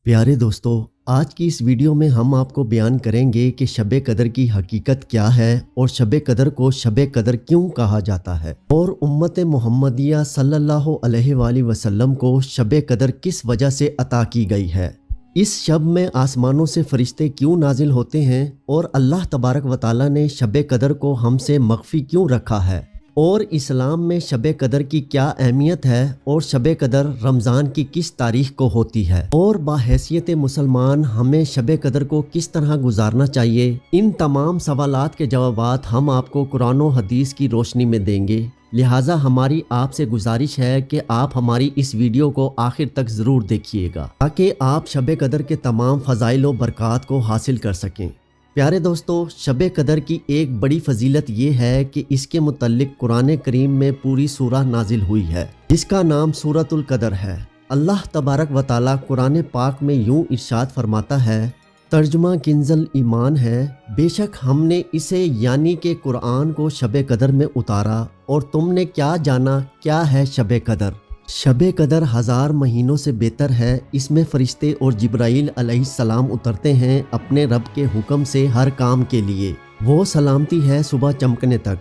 प्यारे दोस्तों, आज की इस वीडियो में हम आपको बयान करेंगे कि शब कदर की हकीकत क्या है और शब कदर को शब कदर क्यों कहा जाता है और उम्मत मोहम्मदिया सल्लल्लाहु अलैहि वसल्लम को शब कदर किस वजह से अता की गई है। इस शब में आसमानों से फरिश्ते क्यों नाजिल होते हैं और अल्लाह तबारक व तआला ने शब कदर को हमसे मख्फी क्यों रखा है और इस्लाम में शब कदर की क्या अहमियत है और शब कदर रमज़ान की किस तारीख को होती है और बाहैसियत मुसलमान हमें शब कदर को किस तरह गुजारना चाहिए। इन तमाम सवालात के जवाबात हम आपको कुरान और हदीस की रोशनी में देंगे। लिहाजा हमारी आपसे गुजारिश है कि आप हमारी इस वीडियो को आखिर तक ज़रूर देखिएगा ताकि आप शब कदर के तमाम फ़ज़ाइल व बरक़ात को हासिल कर सकें। प्यारे दोस्तों, शब कदर की एक बड़ी फजीलत ये है कि इसके मुतल्लिक कुरान करीम में पूरी सूरह नाजिल हुई है जिसका नाम सूरतुल कदर है। अल्लाह तबारक व तआला कुरान पाक में यूं इरशाद फरमाता है, तर्जुमा किंजल ईमान है, बेशक हमने इसे यानी कि कुरान को शब कदर में उतारा और तुमने क्या जाना क्या है शब कदर। शब कदर 1000 महीनों से बेहतर है। इसमें फरिश्ते और जिब्राइल अलैहिस्सलाम उतरते हैं अपने रब के हुक्म से हर काम के लिए। वो सलामती है सुबह चमकने तक।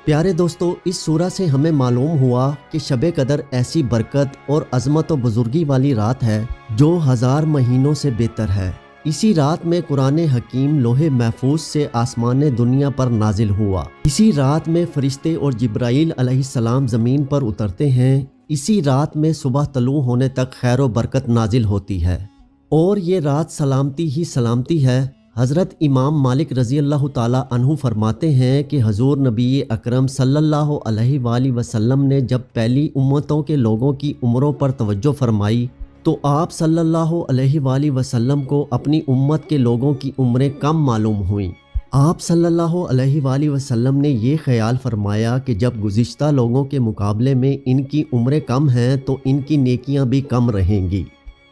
प्यारे दोस्तों, इस सूरह से हमें मालूम हुआ कि शब कदर ऐसी बरकत और अज़मत व बुजुर्गी वाली रात है जो 1000 महीनों से बेहतर है। इसी रात में कुरान हकीम लोहे महफूज से आसमान दुनिया पर नाजिल हुआ। इसी रात में फरिश्ते और जिब्राइल अलैहिस्सलाम ज़मीन पर उतरते हैं। इसी रात में सुबह तलू होने तक खैर व बरकत नाजिल होती है और ये रात सलामती ही सलामती है। हज़रत इमाम मालिक रज़ी अल्लाह ताला अन्हु फरमाते हैं कि हजूर नबी अकरम सल्लल्लाहु अलैहि वसल्लम ने जब पहली उम्मतों के लोगों की उम्रों पर तवज्जो फरमाई तो आप सल्लल्लाहु अलैहि वसल्लम को अपनी उम्मत के लोगों की उम्रें कम मालूम हुईं। आप सल्लल्लाहु अलैहि वसल्लम ने ये ख्याल फरमाया कि जब गुज़िश्ता लोगों के मुकाबले में इनकी उम्रें कम हैं तो इनकी नेकियां भी कम रहेंगी।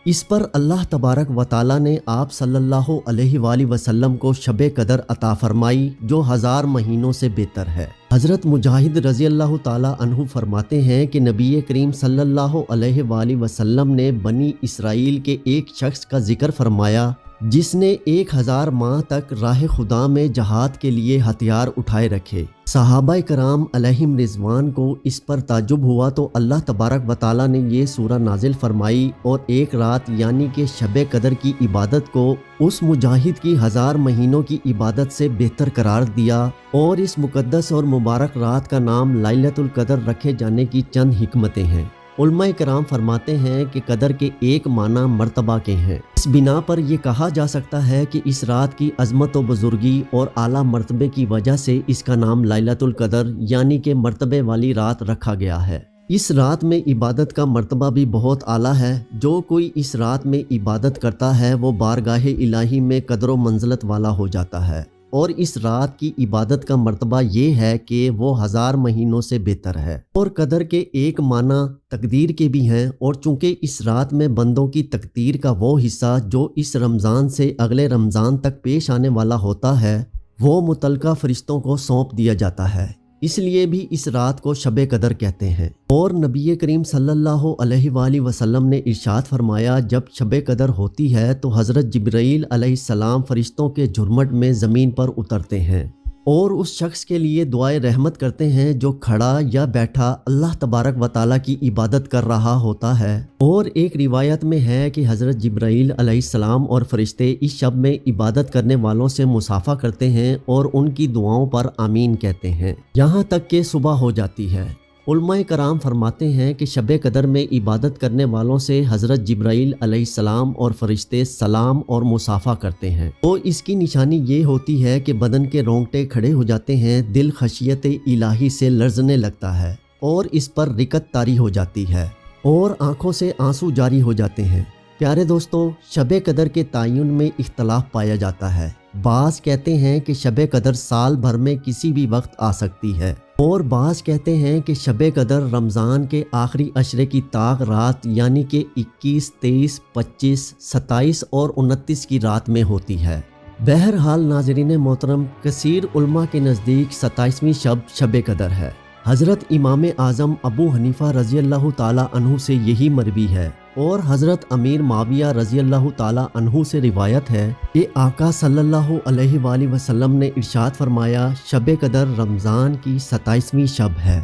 इस पर अल्लाह तबारक व तआला ने आप सल्लल्लाहु अलैहि वसल्लम को शब कदर अता फरमाई जो 1000 महीनों से बेहतर है। हज़रत मुजाहिद रज़ी अल्लाह ताला अन्हु फरमाते हैं कि नबी करीम सल्लल्लाहु अलैहि वसल्लम ने बनी इसराइल के एक शख्स का जिक्र फरमाया जिसने 1000 माह तक राह खुदा में जहाद के लिए हथियार उठाए रखे। सहाबाए कराम अलैहिम रिज़वान को इस पर ताज्जुब हुआ तो अल्लाह तबारक व तआला ने ये सूरह नाजिल फरमाई और एक रात यानी कि शब कदर की इबादत को उस मुजाहिद की 1000 महीनों की इबादत से बेहतर करार दिया और इस मुकद्दस और मुबारक रात का नाम लैलतुल कदर रखे जाने की चंद हिकमतें हैं। उलमाए कराम फरमाते हैं कि कदर के एक माना मर्तबा के हैं। इस बिना पर यह कहा जा सकता है कि इस रात की अजमत व बुजुर्गी और आला मर्तबे की वजह से इसका नाम लैलतुल कदर यानी कि मर्तबे वाली रात रखा गया है। इस रात में इबादत का मर्तबा भी बहुत आला है। जो कोई इस रात में इबादत करता है वो बारगाह इलाही में कदर व मंज़लत वाला हो जाता है और इस रात की इबादत का मर्तबा ये है कि वो 1000 महीनों से बेहतर है। और कदर के एक माना तकदीर के भी हैं और चूंकि इस रात में बंदों की तकदीर का वो हिस्सा जो इस रमज़ान से अगले रमज़ान तक पेश आने वाला होता है वो मुतलका फरिश्तों को सौंप दिया जाता है, इसलिए भी इस रात को शब कदर कहते हैं। और नबी करीम सल्लल्लाहु अलैहि वसल्लम ने इरशाद फरमाया, जब शब कदर होती है तो हज़रत जिब्राइल अलैहिस्सलाम फरिश्तों के झुरमट में ज़मीन पर उतरते हैं और उस शख्स के लिए दुआए रहमत करते हैं जो खड़ा या बैठा अल्लाह तबारक व तआला की इबादत कर रहा होता है। और एक रिवायत में है कि हज़रत जिब्राइल अलैहिस्सलाम और फरिश्ते इस शब में इबादत करने वालों से मुसाफा करते हैं और उनकी दुआओं पर आमीन कहते हैं यहाँ तक कि सुबह हो जाती है। उलमाए कराम फरमाते हैं कि शब कदर में इबादत करने वालों से हज़रत जिब्राइल अलैहिस्सलाम और फरिश्ते सलाम और मुसाफा करते हैं। तो इसकी निशानी ये होती है कि बदन के रोंगटे खड़े हो जाते हैं, दिल खशियत इलाही से लर्जने लगता है और इस पर रिकत तारी हो जाती है और आंखों से आंसू जारी हो जाते हैं। प्यारे दोस्तों, शब कदर के तयन में इख्तलाफ पाया जाता है। बाज़ कहते हैं कि शब कदर साल भर में किसी भी वक्त आ सकती है और बाज़ कहते हैं कि शब कदर रमज़ान के आखिरी अशरे की ताक रात यानी कि 21, 23, 25, 27 और 29 की रात में होती है। बहरहाल नाज़रीन मोहतरम, कसीर उलमा के नज़दीक 27वीं शब कदर है। हज़रत इमाम आज़म अबू हनीफ़ा रज़ी अल्लाह ताला अन्हु से यही मरवी है اور حضرت امیر معاویہ رضی اللہ تعالی عنہ سے روایت ہے کہ آقا صلی اللہ علیہ وآلہ وسلم نے ارشاد فرمایا شب قدر رمضان کی 27ویں شب ہے۔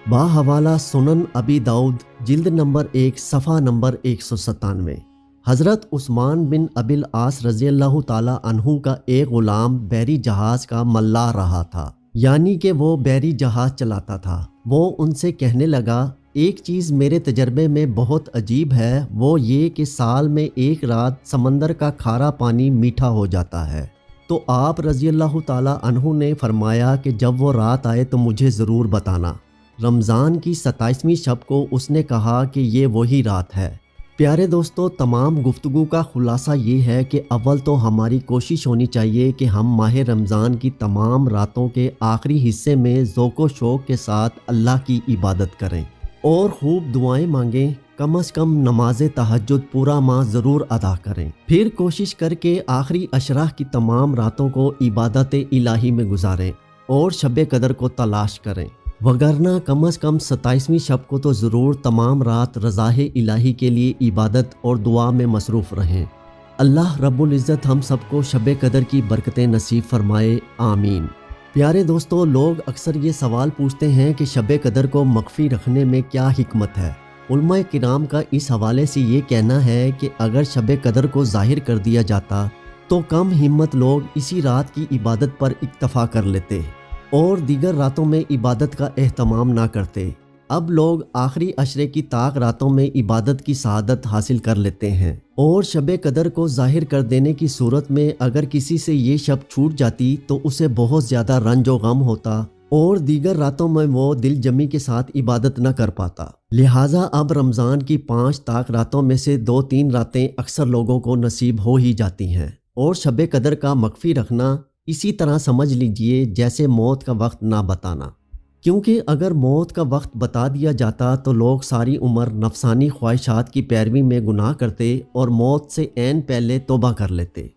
باحوالہ سنن ابی داؤد جلد نمبر 1 صفحہ نمبر 197۔ حضرت عثمان بن ابی العاص رضی اللہ تعالی عنہ کا ایک غلام بحری جہاز کا ملا رہا تھا، یعنی کہ وہ بحری جہاز چلاتا تھا۔ وہ ان سے کہنے لگا ایک چیز میرے تجربے میں بہت عجیب ہے، وہ یہ کہ سال میں ایک رات سمندر کا کھارا پانی میٹھا ہو جاتا ہے۔ تو آپ رضی اللہ تعالی عنہ نے فرمایا کہ جب وہ رات آئے تو مجھے ضرور بتانا۔ رمضان کی 27ویں شب کو اس نے کہا کہ یہ وہی رات ہے۔ پیارے دوستو، تمام گفتگو کا خلاصہ یہ ہے کہ اول تو ہماری کوشش ہونی چاہیے کہ ہم ماہ رمضان کی تمام راتوں کے آخری حصے میں ذوق و شوق کے ساتھ اللہ کی عبادت کریں اور خوب دعائیں مانگیں، کم از کم نماز تہجد پورا ماہ ضرور ادا کریں، پھر کوشش کر کے آخری عشرہ کی تمام راتوں کو عبادت الہی میں گزاریں اور شب قدر کو تلاش کریں، وگرنہ کم از کم 27ویں شب کو تو ضرور تمام رات رضاء الہی کے لیے عبادت اور دعا میں مصروف رہیں۔ اللہ رب العزت ہم سب کو شب قدر کی برکتیں نصیب فرمائے، آمین۔ پیارے دوستو، لوگ اکثر یہ سوال پوچھتے ہیں کہ شب قدر کو مخفی رکھنے میں کیا حکمت ہے۔ علماء کرام کا اس حوالے سے یہ کہنا ہے کہ اگر شب قدر کو ظاہر کر دیا جاتا تو کم ہمت لوگ اسی رات کی عبادت پر اکتفا کر لیتے اور دیگر راتوں میں عبادت کا اہتمام نہ کرتے۔ اب لوگ آخری عشرے کی طاق راتوں میں عبادت کی سعادت حاصل کر لیتے ہیں، اور شب قدر کو ظاہر کر دینے کی صورت میں اگر کسی سے یہ شب چھوٹ جاتی تو اسے بہت زیادہ رنج و غم ہوتا اور دیگر راتوں میں وہ دل جمی کے ساتھ عبادت نہ کر پاتا۔ لہٰذا اب رمضان کی 5 طاق راتوں میں سے 2-3 راتیں اکثر لوگوں کو نصیب ہو ہی جاتی ہیں، اور شب قدر کا مخفی رکھنا اسی طرح سمجھ لیجئے جیسے موت کا وقت نہ بتانا، کیونکہ اگر موت کا وقت بتا دیا جاتا تو لوگ ساری عمر نفسانی خواہشات کی پیروی میں گناہ کرتے اور موت سے عین پہلے توبہ کر لیتے۔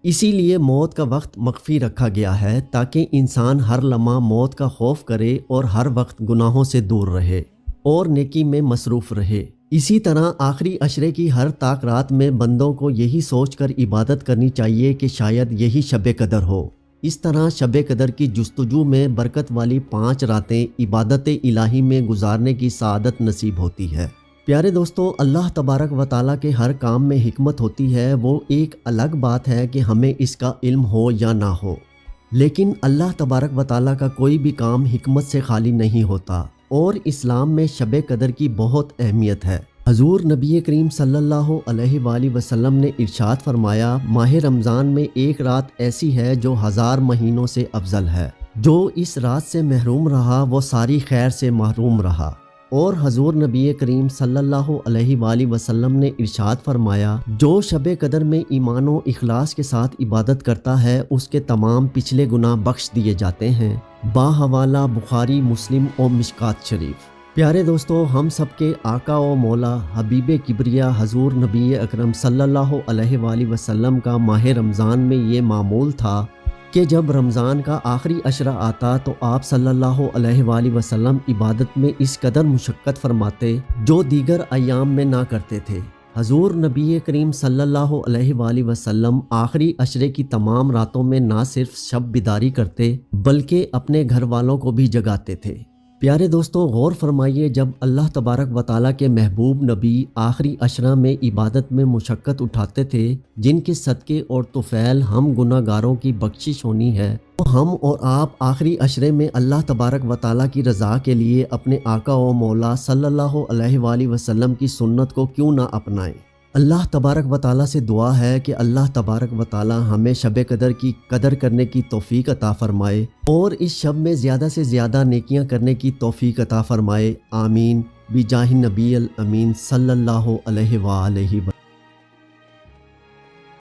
اسی لیے موت کا وقت مخفی رکھا گیا ہے تاکہ انسان ہر لمحہ موت کا خوف کرے اور ہر وقت گناہوں سے دور رہے اور نیکی میں مصروف رہے۔ اسی طرح آخری عشرے کی ہر طاق رات میں بندوں کو یہی سوچ کر عبادت کرنی چاہیے کہ شاید یہی شب قدر ہو۔ اس طرح شب قدر کی جستجو میں برکت والی 5 راتیں عبادت الہی میں گزارنے کی سعادت نصیب ہوتی ہے۔ پیارے دوستو، اللہ تبارک و تعالیٰ کے ہر کام میں حکمت ہوتی ہے۔ وہ ایک الگ بات ہے کہ ہمیں اس کا علم ہو یا نہ ہو، لیکن اللہ تبارک و تعالیٰ کا کوئی بھی کام حکمت سے خالی نہیں ہوتا، اور اسلام میں شب قدر کی بہت اہمیت ہے۔ حضور نبی کریم صلی اللہ علیہ وآلہ وسلم نے ارشاد فرمایا ماہ رمضان میں ایک رات ایسی ہے جو 1000 مہینوں سے افضل ہے، جو اس رات سے محروم رہا وہ ساری خیر سے محروم رہا۔ اور حضور نبی کریم صلی اللہ علیہ وآلہ وسلم نے ارشاد فرمایا جو شب قدر میں ایمان و اخلاص کے ساتھ عبادت کرتا ہے اس کے تمام پچھلے گناہ بخش دیے جاتے ہیں۔ باحوالہ بخاری، مسلم اور مشکات شریف۔ پیارے دوستو، ہم سب کے آقا و مولا حبیب کبریا حضور نبی اکرم صلی اللہ علیہ وآلہ وسلم کا ماہ رمضان میں یہ معمول تھا کہ جب رمضان کا آخری عشرہ آتا تو آپ صلی اللہ علیہ وآلہ وسلم عبادت میں اس قدر مشقت فرماتے جو دیگر ایام میں نہ کرتے تھے۔ حضور نبی کریم صلی اللہ علیہ وآلہ وسلم آخری عشرے کی تمام راتوں میں نہ صرف شب بیداری کرتے بلکہ اپنے گھر والوں کو بھی جگاتے تھے۔ پیارے دوستو، غور فرمائیے، جب اللہ تبارک و تعالیٰ کے محبوب نبی آخری عشرہ میں عبادت میں مشقت اٹھاتے تھے جن کے صدقے اور طفیل ہم گناہ گاروں کی بخشش ہونی ہے، تو ہم اور آپ آخری عشرے میں اللہ تبارک و تعالیٰ کی رضا کے لیے اپنے آقا و مولا صلی اللہ علیہ وآلہ وسلم کی سنت کو کیوں نہ اپنائیں۔ اللہ تبارک و تعالیٰ سے دعا ہے کہ اللہ تبارک و تعالیٰ ہمیں شب قدر کی قدر کرنے کی توفیق عطا فرمائے اور اس شب میں زیادہ سے زیادہ نیکیاں کرنے کی توفیق عطا فرمائے، آمین، بجاہ نبی الامین صلی اللہ علیہ وآلہ وسلم۔